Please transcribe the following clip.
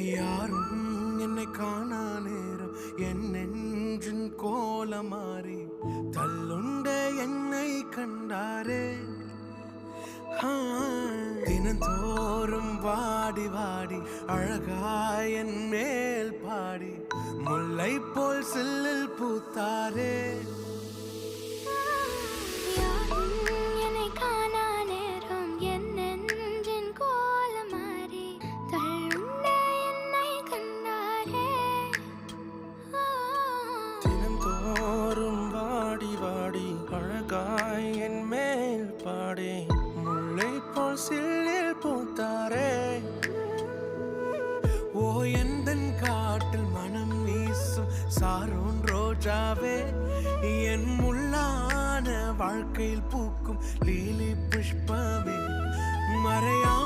யாரும் என்னை காணா நேரம் என் நெஞ்சின் கோலமாறி தள்ளுண்ட என்னை கண்டாரே. தினந்தோறும் வாடி வாடி அழகாய் என் மேல் பாடி முல்லை போல் சில்லில் பூத்தாரே. வாடி வாடி அழகாய் என் மேல் பாடே முல்லை போல் சில்லில் பூத்தாரே. ஓ எந்தன் காட்டில் மனம் வீசும் சாரோன் ரோஜாவே, என் முள்ளான வாழ்க்கையில் பூக்கும் லீலி புஷ்பமே, மறையா